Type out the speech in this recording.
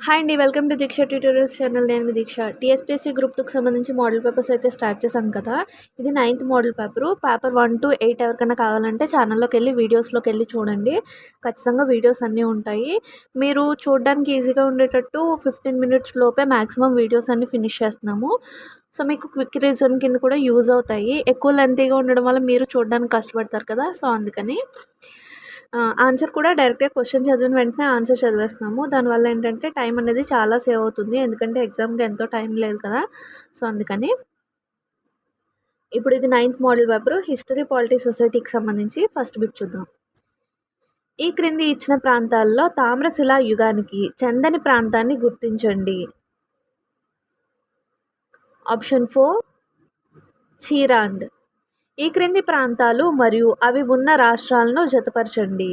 Hi అండి. Welcome to Deeksha tutorials channel. నేను మీ దీక్ష. టీఎస్పీఎస్సీ గ్రూప్ 2కి సంబంధించి మోడల్ పేపర్స్ అయితే స్టార్ట్ చేశాం కదా. ఇది 9th మోడల్ పేపర్ 1 to 8 ఎవరికైనా కావాలంటే ఛానల్లోకి వెళ్ళి వీడియోస్లోకి వెళ్ళి చూడండి. ఖచ్చితంగా వీడియోస్ అన్నీ ఉంటాయి. మీరు చూడడానికి ఈజీగా ఉండేటట్టు 15 మినిట్స్ లోపే మ్యాక్సిమం వీడియోస్ అన్నీ ఫినిష్ చేస్తున్నాము. సో మీకు క్విక్ రివిజన్ కింద కూడా యూజ్ అవుతాయి. ఎక్కువ లెంతీగా ఉండడం వల్ల మీరు చూడడానికి కష్టపడతారు కదా. సో అందుకని ఆన్సర్ కూడా డైరెక్ట్గా క్వశ్చన్ చదివిన వెంటనే ఆన్సర్ చదివేస్తున్నాము. దానివల్ల ఏంటంటే టైం అనేది చాలా సేవ్ అవుతుంది. ఎందుకంటే ఎగ్జామ్కి ఎంతో టైం లేదు కదా. సో అందుకని ఇప్పుడు ఇది 9th model paper history polity సొసైటీకి సంబంధించి ఫస్ట్ బిట్ చూద్దాం. ఈ క్రింది ఇచ్చిన ప్రాంతాల్లో తామ్రశిలా యుగానికి చెందని ప్రాంతాన్ని గుర్తించండి. ఆప్షన్ 4 చీరాండ్. ఈ క్రింది ప్రాంతాలు మరియు అవి ఉన్న రాష్ట్రాలను జతపరచండి.